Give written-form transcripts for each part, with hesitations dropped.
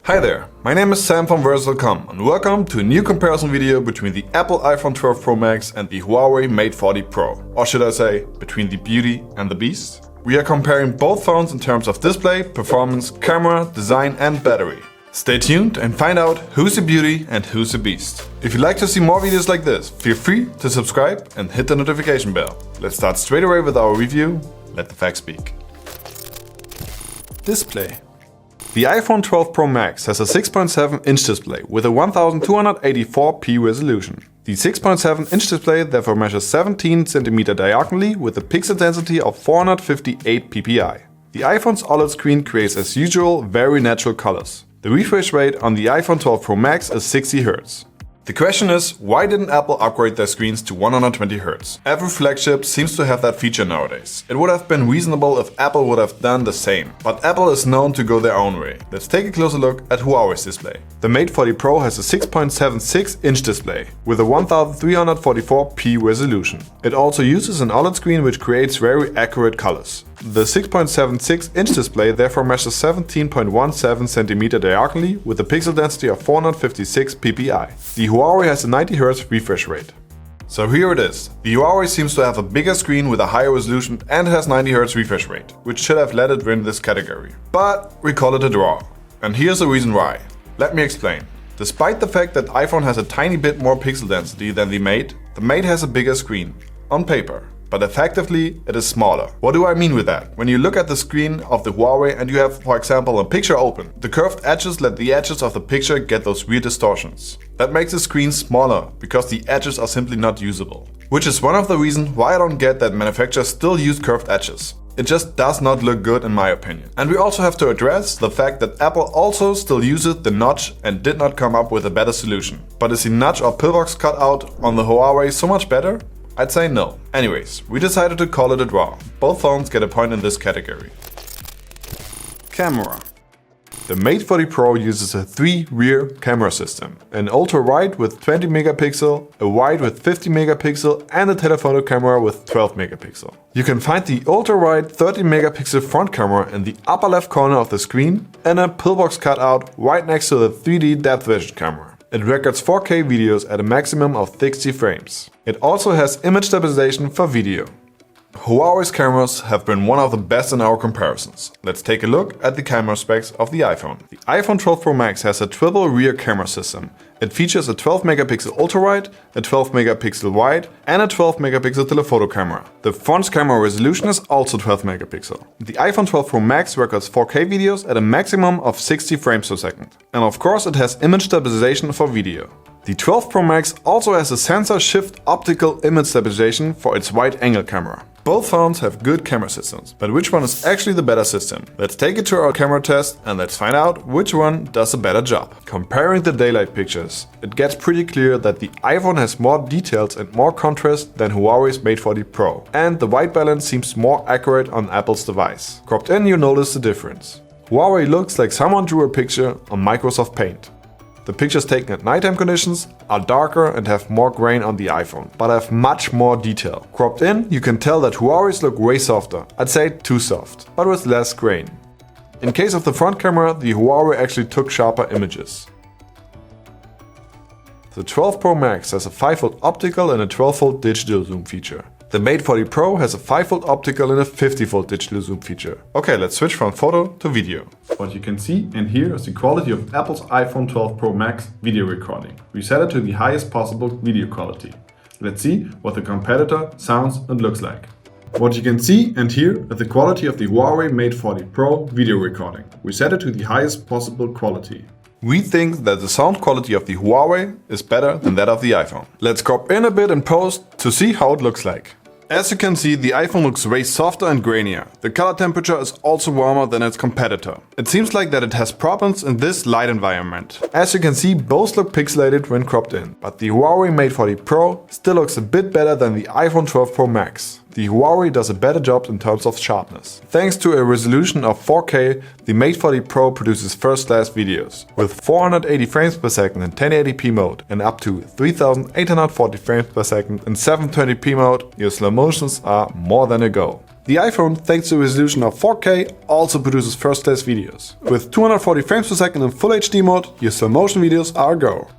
Hi there, my name is Sam from Versa.com and welcome to a new comparison video between the Apple iPhone 12 Pro Max and the Huawei Mate 40 Pro. Or should I say, between the beauty and the beast? We are comparing both phones in terms of display, performance, camera, design and battery. Stay tuned and find out who's the beauty and who's the beast. If you'd like to see more videos like this, feel free to subscribe and hit the notification bell. Let's start straight away with our review. Let the facts speak. Display. The iPhone 12 Pro Max has a 6.7-inch display with a 1284p resolution. The 6.7-inch display therefore measures 17 cm diagonally with a pixel density of 458 ppi. The iPhone's OLED screen creates as usual very natural colors. The refresh rate on the iPhone 12 Pro Max is 60 Hz. The question is, why didn't Apple upgrade their screens to 120 Hz? Every flagship seems to have that feature nowadays. It would have been reasonable if Apple would have done the same. But Apple is known to go their own way. Let's take a closer look at Huawei's display. The Mate 40 Pro has a 6.76-inch display with a 1344p resolution. It also uses an OLED screen which creates very accurate colors. The 6.76-inch display therefore measures 17.17 cm diagonally with a pixel density of 456 ppi. The Huawei has a 90 Hz refresh rate. So here it is. The Huawei seems to have a bigger screen with a higher resolution and has 90 Hz refresh rate, which should have let it win this category. But we call it a draw. And here's the reason why. Let me explain. Despite the fact that iPhone has a tiny bit more pixel density than the Mate has a bigger screen, on paper. But effectively, it is smaller. What do I mean with that? When you look at the screen of the Huawei and you have, for example, a picture open, the curved edges let the edges of the picture get those weird distortions. That makes the screen smaller, because the edges are simply not usable. Which is one of the reasons why I don't get that manufacturers still use curved edges. It just does not look good in my opinion. And we also have to address the fact that Apple also still uses the notch and did not come up with a better solution. But is the notch or pillbox cutout on the Huawei so much better? I'd say no. Anyways, we decided to call it a draw. Both phones get a point in this category. Camera. The Mate 40 Pro uses a 3-rear camera system. An ultra-wide with 20 megapixel, a wide with 50 megapixel and a telephoto camera with 12 megapixel. You can find the ultra-wide 30 megapixel front camera in the upper left corner of the screen and a pillbox cutout right next to the 3D depth vision camera. It records 4K videos at a maximum of 60 frames. It also has image stabilization for video. Huawei's cameras have been one of the best in our comparisons. Let's take a look at the camera specs of the iPhone. The iPhone 12 Pro Max has a triple rear camera system. It features a 12 megapixel ultra-wide, a 12 megapixel wide and a 12 megapixel telephoto camera. The front's camera resolution is also 12 megapixel. The iPhone 12 Pro Max records 4K videos at a maximum of 60 frames per second. And of course it has image stabilization for video. The 12 Pro Max also has a sensor shift optical image stabilization for its wide-angle camera. Both phones have good camera systems, but which one is actually the better system? Let's take it to our camera test and let's find out which one does a better job. Comparing the daylight pictures, it gets pretty clear that the iPhone has more details and more contrast than Huawei's Mate 40 Pro, and the white balance seems more accurate on Apple's device. Cropped in, you notice the difference. Huawei looks like someone drew a picture on Microsoft Paint. The pictures taken at nighttime conditions are darker and have more grain on the iPhone, but have much more detail. Cropped in, you can tell that Huawei's look way softer, I'd say too soft, but with less grain. In case of the front camera, the Huawei actually took sharper images. The 12 Pro Max has a 5-fold optical and a 12-fold digital zoom feature. The Mate 40 Pro has a 5-fold optical and a 50-fold digital zoom feature. Okay, let's switch from photo to video. What you can see and hear is the quality of Apple's iPhone 12 Pro Max video recording. We set it to the highest possible video quality. Let's see what the competitor sounds and looks like. What you can see and hear is the quality of the Huawei Mate 40 Pro video recording. We set it to the highest possible quality. We think that the sound quality of the Huawei is better than that of the iPhone. Let's crop in a bit in post to see how it looks like. As you can see, the iPhone looks way softer and grainier. The color temperature is also warmer than its competitor. It seems like that it has problems in this light environment. As you can see, both look pixelated when cropped in, but the Huawei Mate 40 Pro still looks a bit better than the iPhone 12 Pro Max. The Huawei does a better job in terms of sharpness. Thanks to a resolution of 4K, the Mate 40 Pro produces first-class videos. With 480 frames per second in 1080p mode and up to 3840 frames per second in 720p mode, your slow motions are more than a go. The iPhone, thanks to a resolution of 4K, also produces first-class videos. With 240 frames per second in Full HD mode, your slow motion videos are a go.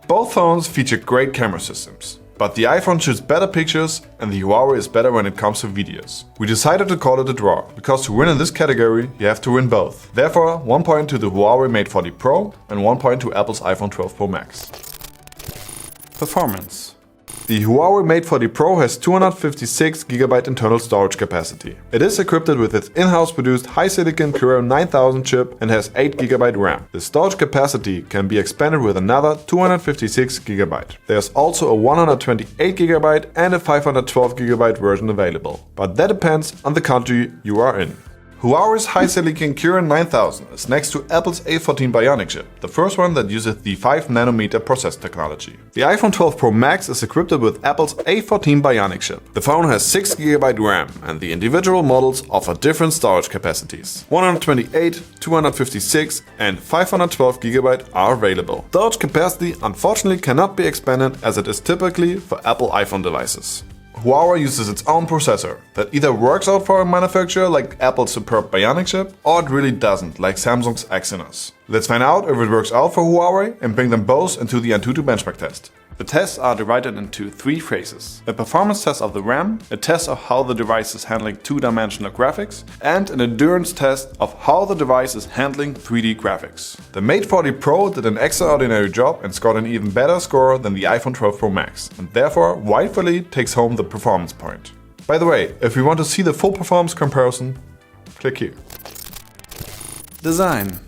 Both phones feature great camera systems, but the iPhone shoots better pictures and the Huawei is better when it comes to videos. We decided to call it a draw, because to win in this category, you have to win both. Therefore, 1 point to the Huawei Mate 40 Pro and 1 point to Apple's iPhone 12 Pro Max. Performance. The Huawei Mate 40 Pro has 256GB internal storage capacity. It is equipped with its in-house produced high-silicon Kirin 9000 chip and has 8GB RAM. The storage capacity can be expanded with another 256GB. There's also a 128GB and a 512GB version available, but that depends on the country you are in. Huawei's high-silicon Kirin 9000 is next to Apple's A14 Bionic chip, the first one that uses the 5nm process technology. The iPhone 12 Pro Max is equipped with Apple's A14 Bionic chip. The phone has 6GB RAM and the individual models offer different storage capacities. 128, 256 and 512GB are available. Storage capacity unfortunately cannot be expanded as it is typically for Apple iPhone devices. Huawei uses its own processor that either works out for a manufacturer like Apple's superb Bionic chip, or it really doesn't, like Samsung's Exynos. Let's find out if it works out for Huawei and bring them both into the Antutu benchmark test. The tests are divided into 3 phases: a performance test of the RAM, a test of how the device is handling 2-dimensional graphics, and an endurance test of how the device is handling 3D graphics. The Mate 40 Pro did an extraordinary job and scored an even better score than the iPhone 12 Pro Max, and therefore rightfully takes home the performance point. By the way, if you want to see the full performance comparison, click here. Design.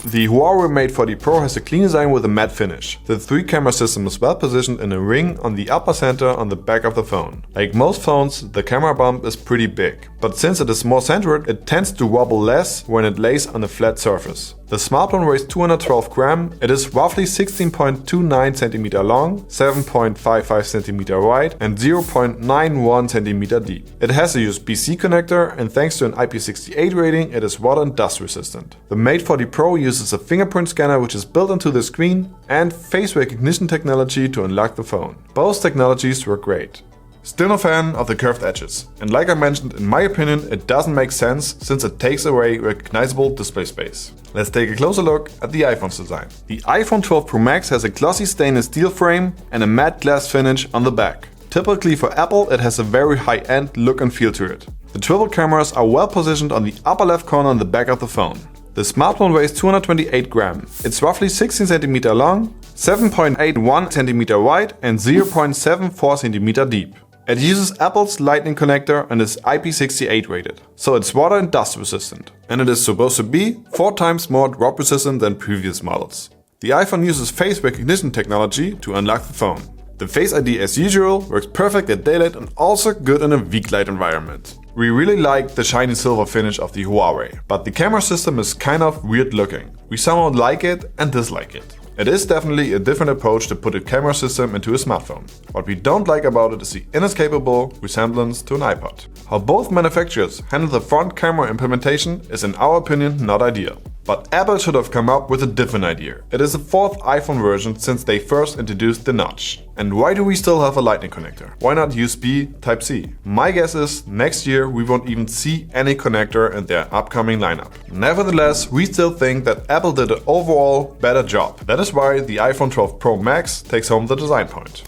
The Huawei Mate 40 Pro has a clean design with a matte finish. The 3-camera system is well positioned in a ring on the upper center on the back of the phone. Like most phones, the camera bump is pretty big, but since it is more centered, it tends to wobble less when it lays on a flat surface. The smartphone weighs 212 grams, it is roughly 16.29 cm long, 7.55 cm wide and 0.91 cm deep. It has a USB-C connector and thanks to an IP68 rating, it is water and dust resistant. The Mate 40 Pro uses a fingerprint scanner which is built into the screen and face recognition technology to unlock the phone. Both technologies work great. Still no fan of the curved edges, and like I mentioned, in my opinion it doesn't make sense since it takes away recognizable display space. Let's take a closer look at the iPhone's design. The iPhone 12 Pro Max has a glossy stainless steel frame and a matte glass finish on the back. Typically for Apple it has a very high-end look and feel to it. The triple cameras are well positioned on the upper left corner on the back of the phone. The smartphone weighs 228 grams. It's roughly 16 cm long, 7.81 cm wide and 0.74 cm deep. It uses Apple's Lightning connector and is IP68 rated, so it's water and dust resistant. And it is supposed to be 4 times more drop resistant than previous models. The iPhone uses face recognition technology to unlock the phone. The Face ID as usual works perfect at daylight and also good in a weak light environment. We really like the shiny silver finish of the Huawei, but the camera system is kind of weird looking. We somehow like it and dislike it. It is definitely a different approach to put a camera system into a smartphone. What we don't like about it is the inescapable resemblance to an iPod. How both manufacturers handle the front camera implementation is in our opinion not ideal. But Apple should have come up with a different idea. It is the 4th iPhone version since they first introduced the notch. And why do we still have a Lightning connector? Why not USB Type-C? My guess is next year we won't even see any connector in their upcoming lineup. Nevertheless, we still think that Apple did an overall better job. That is why the iPhone 12 Pro Max takes home the design point.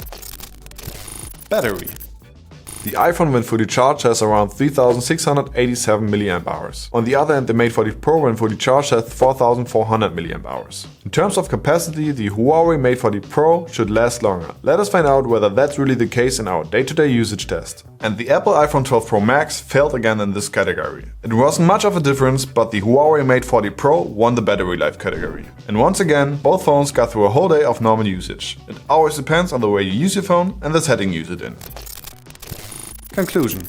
Battery. The iPhone when fully charged has around 3687 mAh. On the other hand, the Mate 40 Pro when fully charged has 4400 mAh. In terms of capacity, the Huawei Mate 40 Pro should last longer. Let us find out whether that's really the case in our day-to-day usage test. And the Apple iPhone 12 Pro Max failed again in this category. It wasn't much of a difference, but the Huawei Mate 40 Pro won the battery life category. And once again, both phones got through a whole day of normal usage. It always depends on the way you use your phone and the setting you use it in. Conclusion.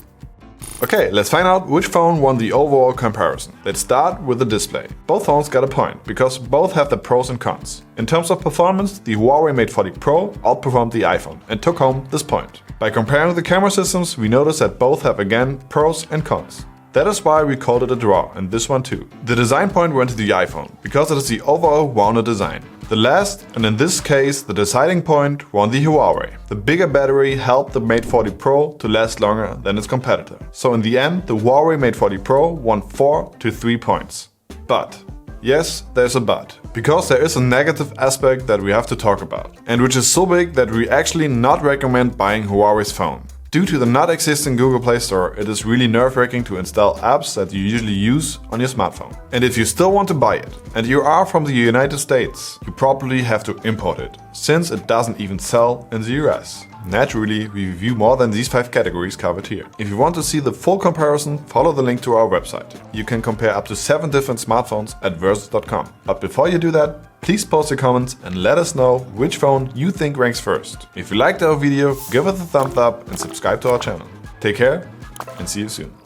Okay, let's find out which phone won the overall comparison. Let's start with the display. Both phones got a point, because both have their pros and cons. In terms of performance, the Huawei Mate 40 Pro outperformed the iPhone and took home this point. By comparing the camera systems, we notice that both have again pros and cons. That is why we called it a draw, and this one too. The design point went to the iPhone, because it is the overall rounded design. The last, and in this case the deciding point, won the Huawei. The bigger battery helped the Mate 40 Pro to last longer than its competitor. So in the end, the Huawei Mate 40 Pro won 4 to 3 points. But, yes, there's a but. Because there is a negative aspect that we have to talk about, and which is so big that we actually not recommend buying Huawei's phone. Due to the not existing Google Play Store, it is really nerve-wracking to install apps that you usually use on your smartphone. And if you still want to buy it, and you are from the United States, you probably have to import it, since it doesn't even sell in the US. Naturally, we review more than these 5 categories covered here. If you want to see the full comparison, follow the link to our website. You can compare up to 7 different smartphones at versus.com. But before you do that, please post your comments and let us know which phone you think ranks first. If you liked our video, give it a thumbs up and subscribe to our channel. Take care and see you soon.